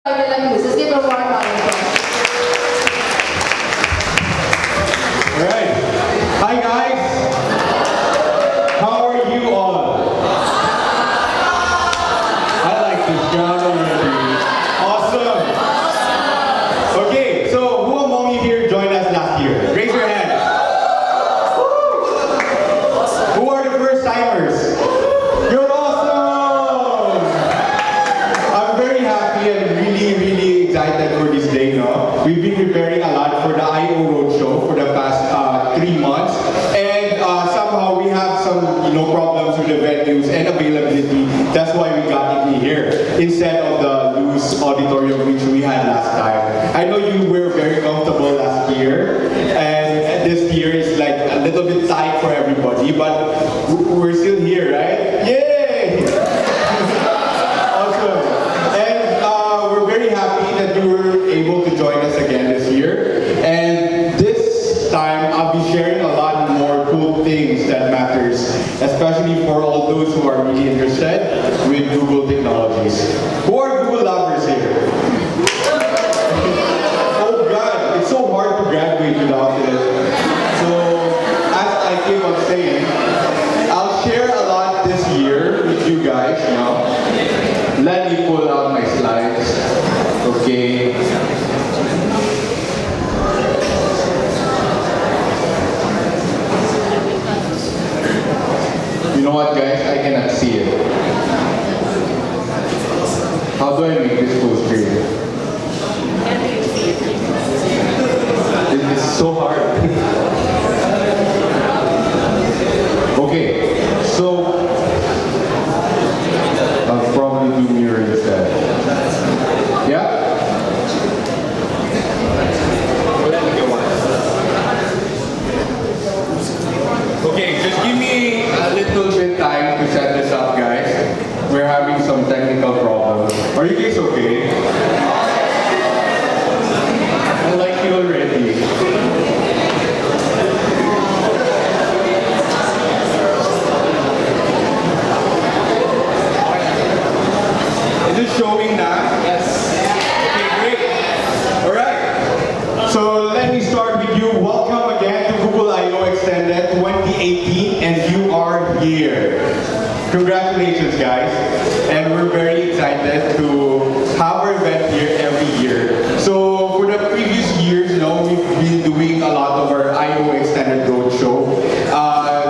Let's give a warm round of applause. Alright. Hi guys. How are you all? I like this job already. Awesome. Okay, so who among you here joined us last year? Raise your hand. Who are the first timers? You're awesome! I'm very happy and really excited for this day now. We've been preparing a lot for the I/O Roadshow for the past 3 months, and somehow we have some problems with the venues and availability. That's why we got it here instead of the loose auditorium which we had last time. I know you were very comfortable last year, and this year is like a little bit tight for everybody, but we're still here, right? Yay! Awesome. And we're very happy that you were able to join us again this year. And this time, I'll be sharing a lot more cool things that matters, especially for all those who are really interested with Google technologies. Who are Google lovers here? Oh God, it's so hard to graduate without it. So, as I keep on saying, I'll share a lot this year with you guys now. Let me pull out my slides. Okay. You know what, guys? I cannot see it. How do I make this full screen? It's so hard. Okay, so I'll probably do mirror instead. Yeah? Okay, just give me a little bit time to set this up, guys. We're having some technical problems. Are you guys okay? I like you already. Is it showing now? Yes. Okay, great. Alright. So let me start with you. Welcome again to Google I/O Extended 2018, and you are here. Congratulations, guys. And we're very excited to have our event here every year. So for the previous years, we've been doing a lot of our I/O Extended Roadshow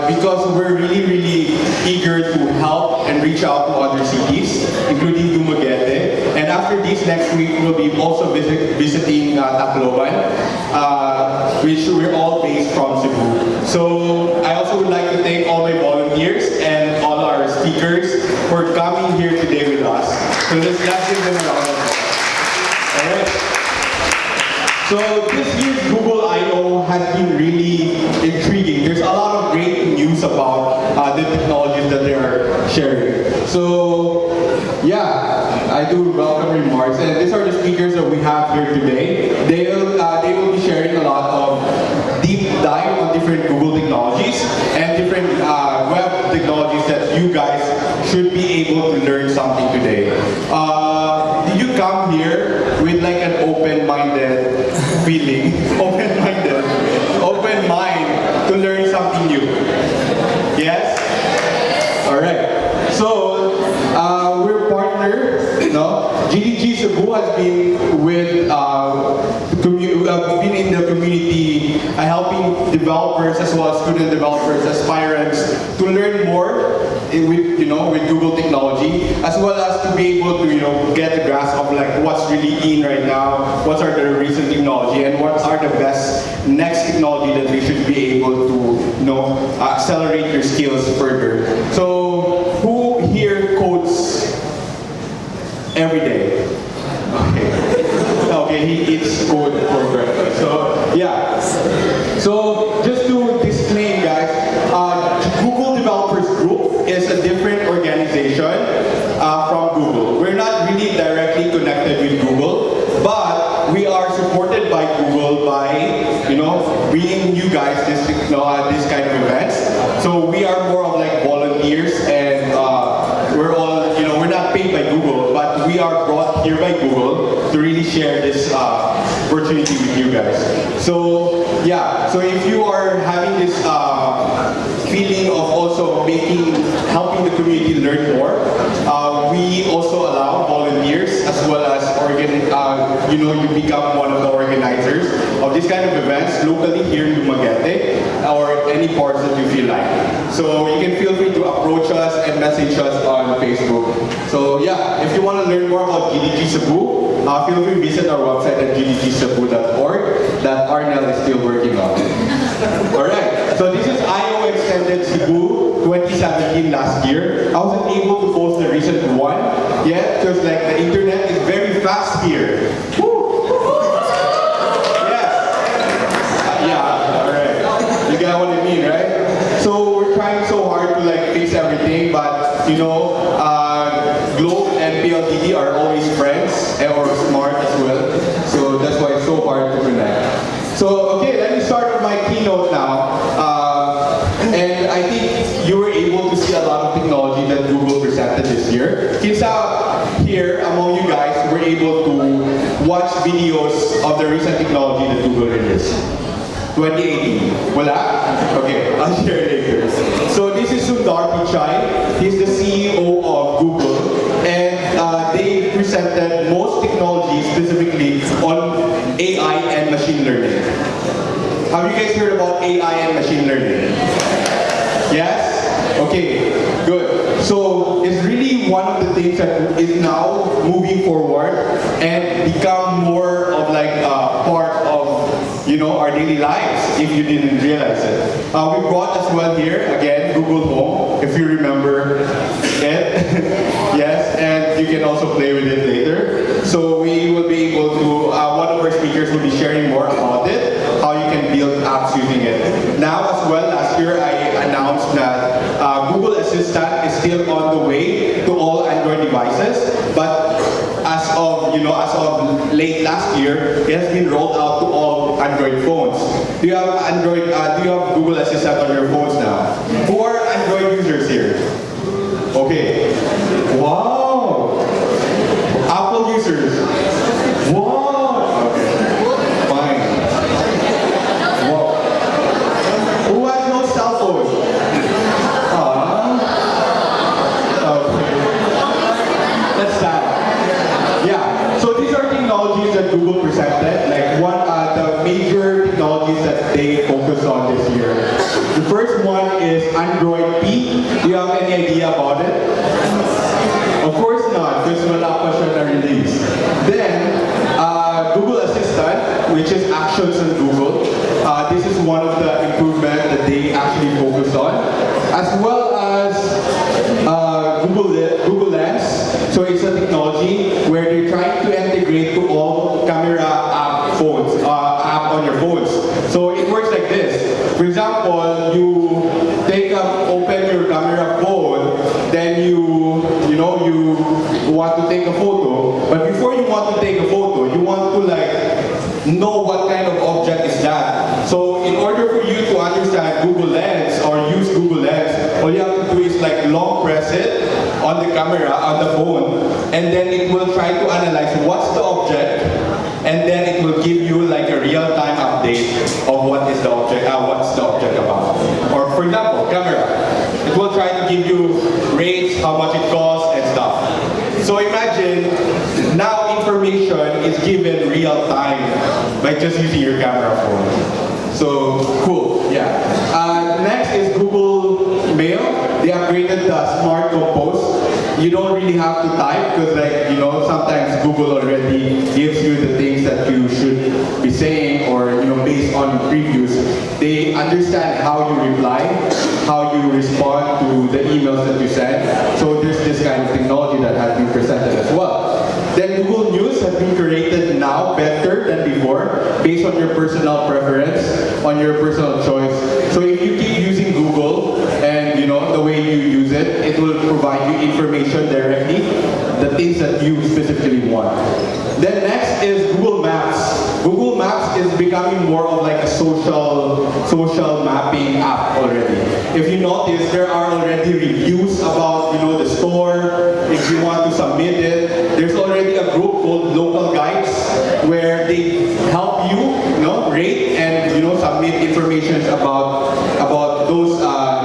because we're really eager to help and reach out to other cities, including Dumaguete. And after this, next week, we'll be also visiting Tacloban, which we're all based from Cebu. So I also would like to thank all my volunteers and all our speakers for coming here today with us. So let's give them a round of applause. Alright. So this year's Google I/O has been really intriguing. There's a lot of great news about the technologies that they are sharing. So yeah, I do welcome remarks, and these are the speakers that we have here today. They will be sharing a lot of deep dive on different Google technologies and different web technologies that you guys should be able to learn something today. Did you come here with like an open-minded feeling? Open-minded, open mind to learn something new? Yes? Alright. So, we're partnered, GDG Cebu has been with been in the community helping developers as well as student developers, aspirants to learn more with Google technology, as well as to be able to get a grasp of like what's really in right now, what are the recent technology, and what are the best next technology that we should be able to accelerate your skills further. So who here codes every day? Okay, he eats code for breakfast. So yeah. So just to disclaim, guys, Google Developers Group is a different organization from Google. We're not really directly connected with Google, but we are supported by Google by bringing you guys this kind of events. So we are more of like volunteers, and we're all we're not paid by Google, but we are brought here by Google to really share this opportunity with you guys. So yeah, so if you are having this feeling of also helping the community learn more, we also allow volunteers as well as you become one of the organizers of this kind of events locally here in Dumaguete or any parts that you feel like. So you can feel free to approach us and message us on Facebook. So yeah, if you want to learn more about GDG Cebu, feel free to visit our website at gdgcebu.org that Arnel is still working on. Alright, so this is IO Extended Cebu 2017 last year. I wasn't able to post the recent one yet because like the internet is very fast here. You get what I mean, right? So we're trying so hard to like fix everything, but Globe and PLDT are always friends or smart as well. So that's why it's so hard to connect. So okay, let me start with my keynote now. And I think you were able to see a lot of technology that Google presented this year. Kids out here among you guys were able to watch videos of the recent technology that Google released. 2018. Wala? Okay, I'll share it later. So this is Sundar Pichai. He's the CEO of Google. And they presented most technologies specifically on AI and machine learning. Have you guys heard about AI and machine learning? Yes? Okay, good. So it's really one of the things that is now moving forward and become more of like a part of our daily lives, if you didn't realize it. We brought as well here, again, Google Home, if you remember it. Yes, and you can also play with it later. So we will be able to, one of our speakers will be sharing more about it, how you can build apps using it. Now as well, last year I announced that Google Assistant is still on the way to all Android devices, but as of late last year, it has been rolled out to all Android phones. Do you have Android? Do you have Google Assistant on your phones now? Who are Android users here? Okay. Wow. Apple users. Wow. Okay. Fine. Wow. Who has no cell phone? Okay. That's sad. Yeah, so these are technologies that Google presented, like the major technologies that they focus on this year. The first one is Android P. Do you have any idea about it? Of course not, because wala pa siya na release. Then, Google Assistant, which is actions on Google. This is one of the improvements that they actually focus on. As well as Google Lens. So it's a technology where they're trying to integrate to all camera app on your phones. So it works like this. For example, you open your camera phone, then you want to take a photo. But before you want to take a photo, you want to know what kind of object is that. So in order for you to understand Google Lens or use Google Lens, all you have to do is long press it on the camera, on the phone, and then it will try to analyze what's the object, and then it will give you a real-time update of what's the object about. Or for example, camera. It will try to give you rates, how much it costs, and stuff. So imagine, now information is given real-time by just using your camera phone. So, cool, yeah. Next is Google Mail. They upgraded the Smart Compose. You don't really have to type because sometimes Google already gives you the things that you should be saying or based on previews. They understand how you reply, how you respond to the emails that you send. So there's this kind of technology that has been presented as well. Then Google News has been created now better than before based on your personal preference, on your personal choice. So if you keep using Google and the way you use it, it will provide you information directly, the things that you specifically want. Then next is Google Maps. Google Maps is becoming more of a social mapping app already. If you notice, there are already reviews about the store. If you want to submit it, there's already a group called Local Guides where they help you, rate and submit information about those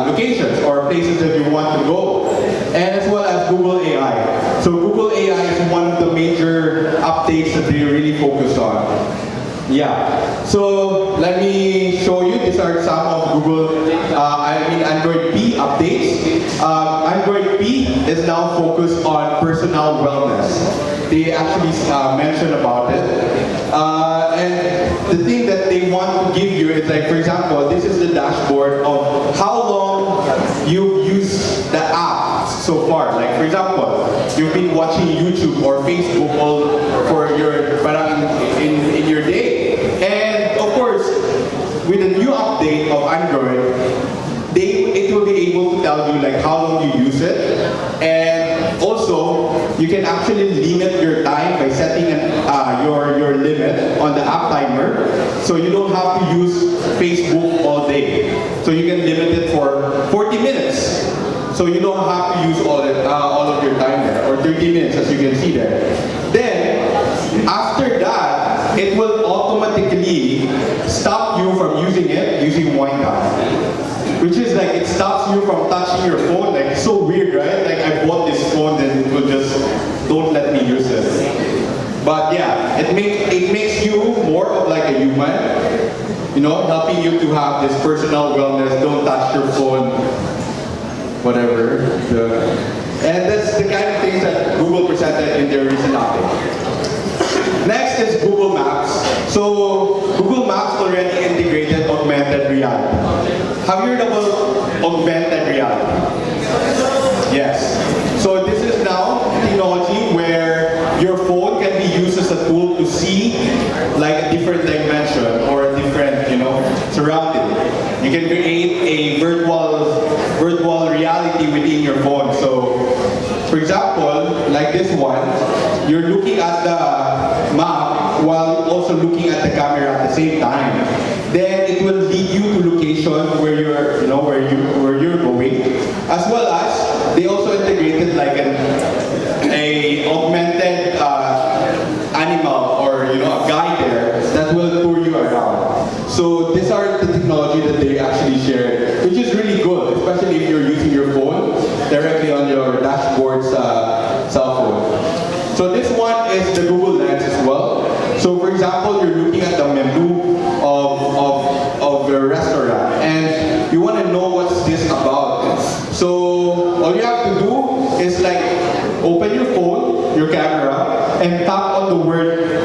locations or places that you want to go, and as well as Google AI. So Google AI is one of the major updates that they really focus on. Yeah. So let me show you. These are some of Google, Android P updates. Android P is now focused on personal wellness. They actually mentioned about it. And the thing that they want to give you is like, for example, this is the dashboard of how long you've used the app so far. Like for example, you've been watching YouTube or Facebook all for your in your day. And of course, with the new update of Android, it will be able to tell you like how long you use it, and also you can actually limit your time by setting your limit on the app timer, so you don't have to use Facebook all day. So you can limit it for 40 minutes. So you don't have to use all of your time there, or 30 minutes as you can see there. Then, after that, it will automatically stop you from using it using wind down. Which is like, it stops you from touching your phone. Like, it's so weird, right? Like, I bought this phone and it will just, don't let me use it. But yeah, it makes you more of like a human, helping you to have this personal wellness, don't touch your phone, whatever. And that's the kind of things that Google presented in their recent update. Next is Google Maps. So Google Maps already integrated augmented reality. Have you heard about augmented reality? Yes. So this is now technology where your phone can be used as a tool to see like a different dimension or a different, surrounding. You can create a virtual reality within your phone. So, for example, like this one, you're looking at the map while also looking at the camera at the same time. Then it will lead you to location where you're, where you're going, as well as they also integrated like a augmented animal or a guy there that will tour you around. So these are the technology that they actually shared, which is really good, especially if you're using your phone directly on your dashboard's cell phone. So this one is the Google Lens as well. So for example, you're looking at the menu of your restaurant and you want to know what's this about. So all you have to do is like open your phone, your camera, and tap on the word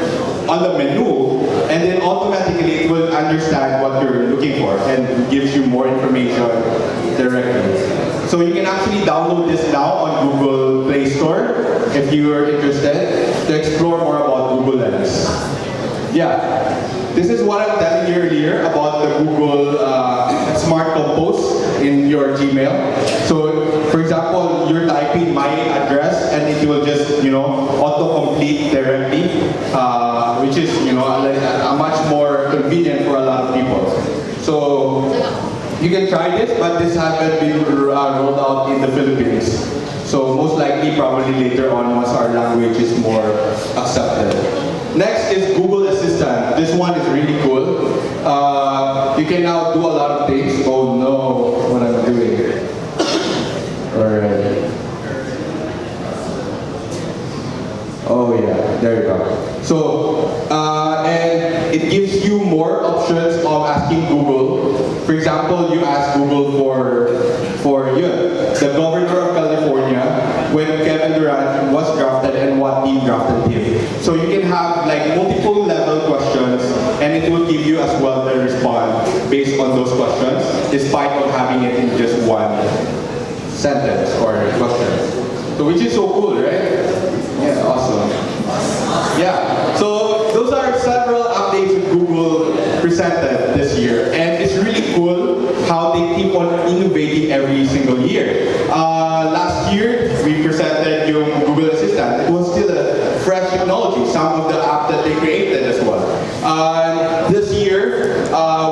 on the menu, and then automatically it will understand what you're looking for and gives you more information directly. So you can actually download this now on Google Play Store if you are interested to explore more about Google Lens. Yeah, this is what I'm telling you earlier about the Google Smart Compose in your Gmail. So, for example, you're typing my address and it will just, auto-complete directly, which is, a much more convenient for a lot of people. So, you can try this, but this hasn't been rolled out in the Philippines. So, most likely, probably later on, once our language is more accepted. Next is Google Assistant. This one is really cool. You can now do a lot of things. Oh no, what I'm doing. Alright. Oh yeah, there you go. So, and it gives you more options of asking Google. For example, you ask Google for the governor of California when Kevin Durant was drafted and what team drafted him. So you can have like multiple level questions and it will give you as well the response based on those questions, despite of having it in just one sentence or question. So which is so cool, right? Yeah, awesome. Yeah, so those are several updates that Google presented this year, and it's really cool how they keep on innovating every single year. Last year, we presented yung Google Assistant. It was still a fresh technology, some of the apps that they created as well. This year,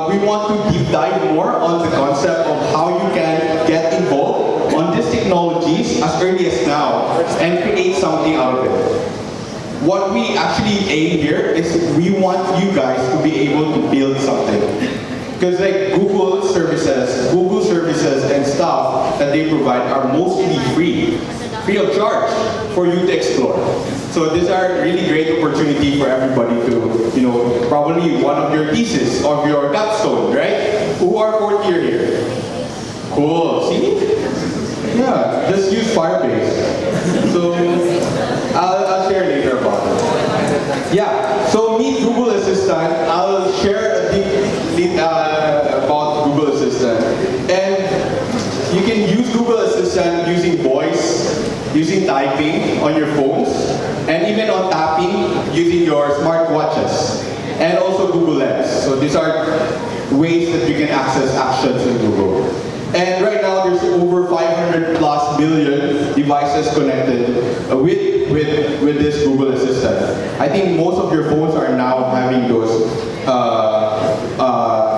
we want to deep dive more on the concept of how you can get involved on these technologies as early as now and create something out of it. what we actually aim here is we want you guys to be able to build something. Because like Google services and stuff that they provide are mostly free of charge for you to explore. So these are really great opportunity for everybody to, probably one of your thesis of your capstone, right? Who are fourth year here? Cool, see? Yeah, just use Firebase. So I'll share later about it. Yeah, so meet Google Assistant. I'll share a bit about Google Assistant. And you can use Google Assistant using voice, using typing on your phones, and even on tapping using your smartwatches. And also Google Lens. So these are ways that you can access actions in Google. And right now there's over 500 plus million devices connected with this Google Assistant. I think most of your phones are now having those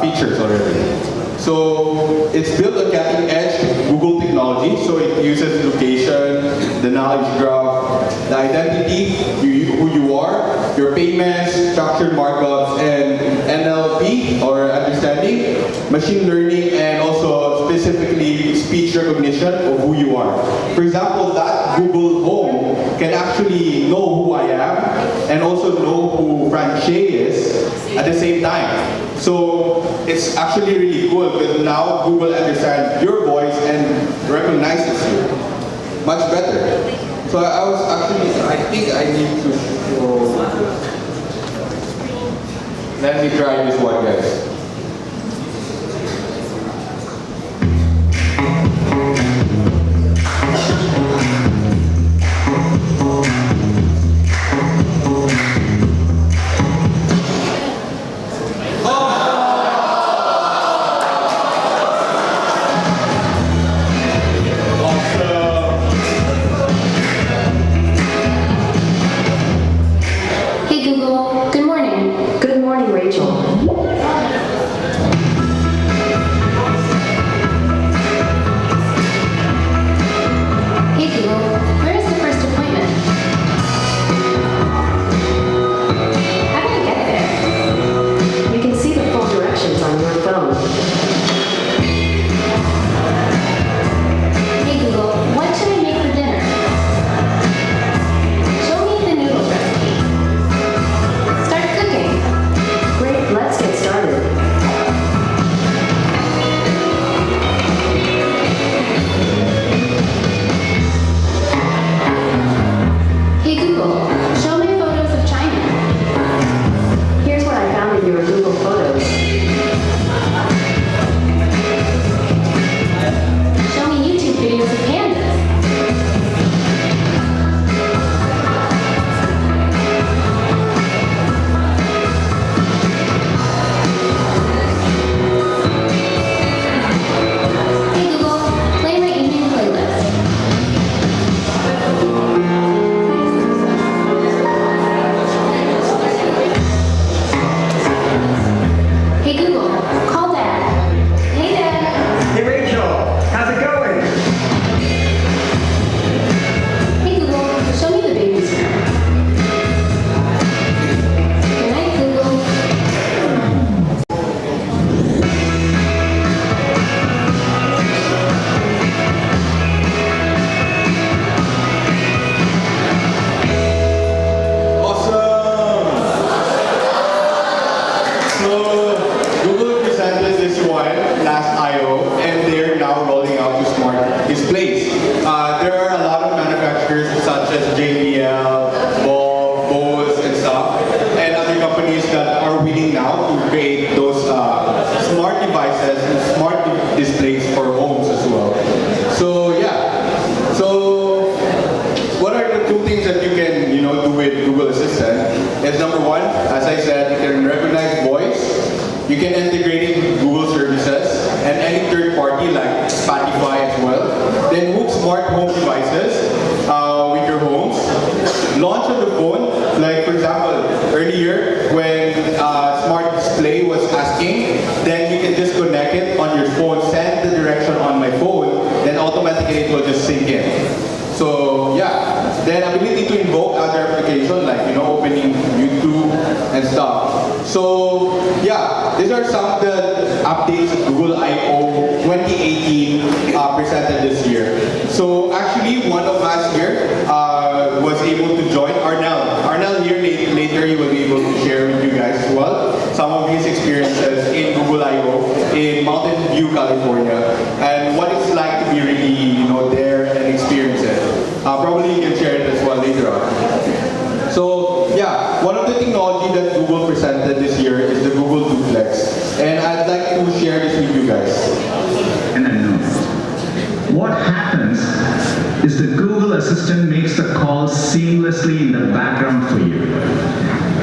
features already. So it's built on cutting edge Google technology, so it uses location, the knowledge graph, the identity, who you are, your payments, structured markups, and NLP, or understanding, machine learning, and also specifically speech recognition of who you are. For example, that Google Home can actually know who I am and also know who Franche is at the same time. So it's actually really cool because now Google understands your voice and recognizes you much better. So I think I need to show. Let me try this one, guys. So yeah, then ability to invoke other applications like and stuff. So yeah, these are some of the updates that Google I/O 2018 presented this year. So actually, one of us here was able to join. Arnel here later, he will be able to share with you guys as well some of his experiences in Google I/O in Mountain View, California, and what it's like to be really, there and experience it. Probably you can share it as well later on. So yeah, one of the technology that Google presented this year is the Google Duplex, and I'd like to share this with you guys. And I know. What happens is the Google Assistant makes the call seamlessly in the background for you.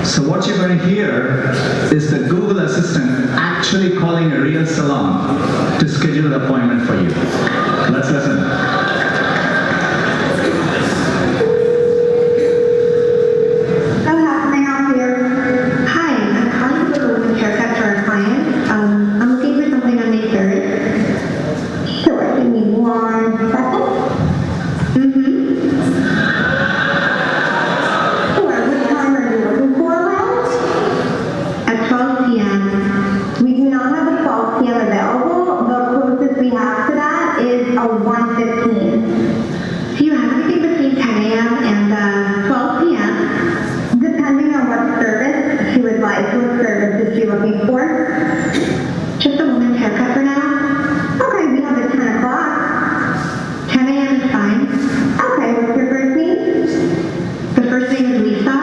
So what you're going to hear is the Google Assistant actually calling a real salon to schedule an appointment for you. Let's listen. Just a woman's haircut for now? Okay, we have it 10 o'clock. 10 a.m. is fine. Okay, what's your first name? The first name is Lisa.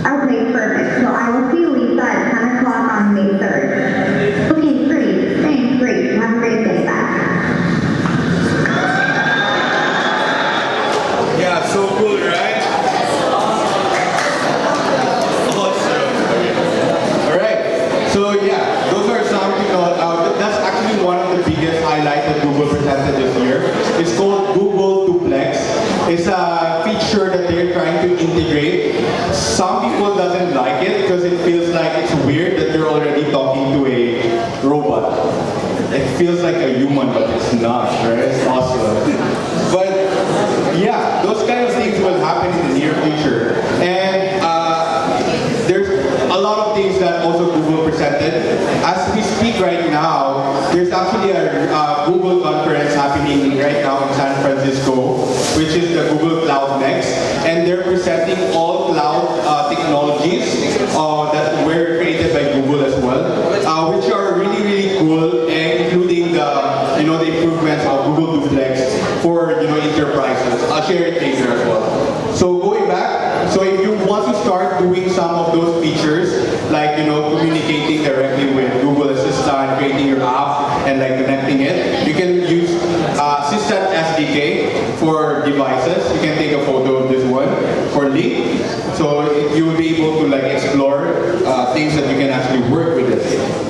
Okay, perfect. So I will see Lisa at 10 o'clock on May 3rd. Okay, great. Thanks, great. Have a great day. Bye. Yeah, so cool, right? So yeah, those are some, that's actually one of the biggest highlights that Google presented this year. It's called Google Duplex. It's a feature that they're trying to integrate. Some people doesn't like it because it feels like it's weird that they're already talking to a robot. It feels like a human, but it's not, right? It's awesome. But yeah, those kind of things will happen in the near future. And there's a lot of things that also Google presented. As we speak right now, there's actually a Google conference happening right now in San Francisco, which is the Google Cloud Next, and they're presenting all cloud technologies that were created by Google as well, which are really, really cool, and including the improvements of Google Duplex for enterprises. I'll share it later as well. So going back, so if you want to start doing some of those features, like communicating directly with Google Assistant, creating your app, and like connecting it, you can use Assistant SDK for devices. You can take a photo of this one for link, so you will be able to like explore things that you can actually work with it.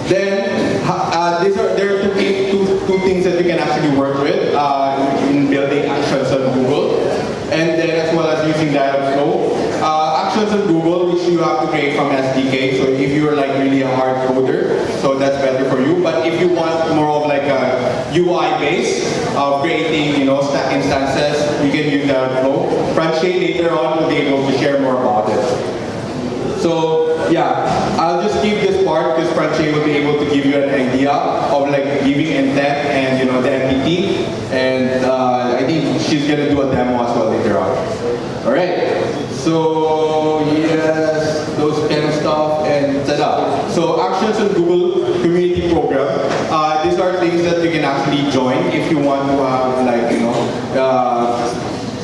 Then there are two things that you can actually work with in building actions on Google, and then as well as using Dialogflow. Actions on Google, which you have to create from SDK. So if you're like really a hard coder, so that's better for you. But if you want more of like a UI base of creating, stack instances, you can use Dialogflow. Franche later on will be able to share more about it. So yeah, I'll just skip this part because Franche will be able to give you an idea of like giving intent and the entity, and I think she's gonna do a demo as well later on. All right. So yes, those kind of stuff, and ta-da. So actions on Google Community Program. These are things that you can actually join if you want to have like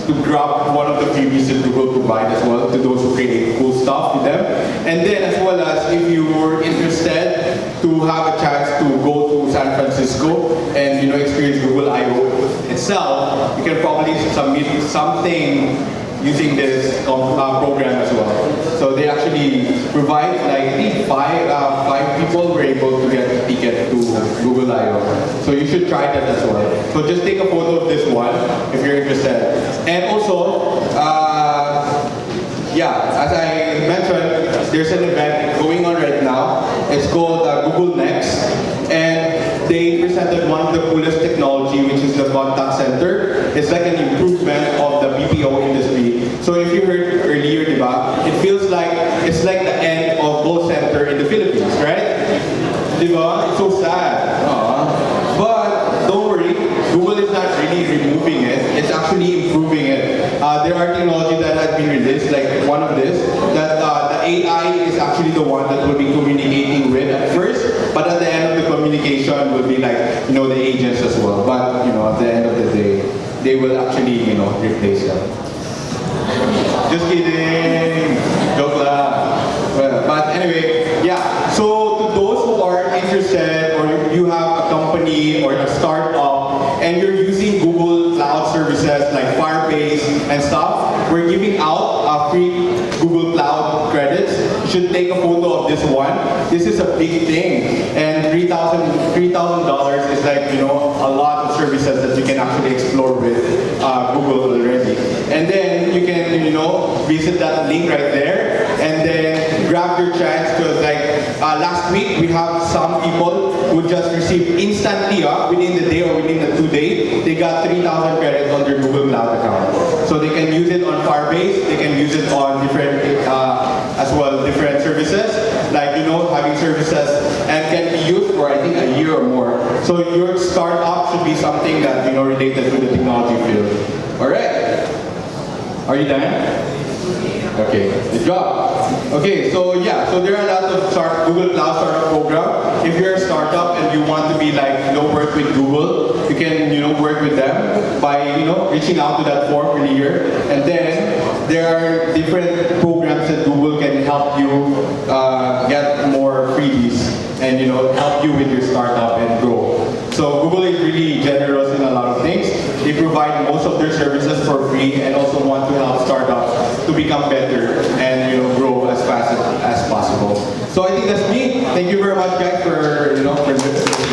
to grab one of the freebies that Google provide as well to those who create cool stuff with them. And then as well as if you were interested to have a chance to go to San Francisco and experience Google I/O itself, you can probably submit something using this program as well. So they actually provide, like, I think five people were able to get a ticket to Google I/O. So you should try that as well. So just take a photo of this one if you're interested. And also, as I mentioned, there's an event going on right now. It's called Google Next, and they presented one of the coolest technology, which is the contact center. It's like an improvement of the BPO industry. So if you heard earlier, diba, it feels like it's like the end Diba? It's so sad. But don't worry, Google is not really removing it. It's actually improving it. There are technology that has been released, like one of this, that the AI is actually the one that will be communicating with at first, but at the end of the communication will be like, the agents as well. But, at the end of the day, they will actually, replace them. Just kidding. Joke lang. Well, but anyway, yeah. So to those who are interested, or you have a company or a startup, and you're using Google Cloud services like Firebase and stuff, we're giving out free Google Cloud credits. You should take a photo of this one. This is a big thing, and $3,000 is like a lot of services that you can actually explore with Google already. And then you can visit that link right there, and then grab your chance, because last week we have some people who just received instantly within the day or within the 2 days, they got 3,000 credits on their Google Cloud account. So they can use it on Firebase, they can use it on different different services, like having services, and can be used for I think a year or more. So your startup should be something that related to the technology field. All right. Are you done? Okay, good job. Okay, so yeah, so there are a lot of Google Cloud Startup Program. If you're a startup and you want to be work with Google, you can work with them by reaching out to that form earlier. And then there are different programs that Google can help you get more freebies and help you with your startup and grow. So Google is really generous in a lot of things. They provide most of their services for free and also want to help startups to become better and grow as fast as possible. So I think that's me. Thank you very much, guys, for for listening.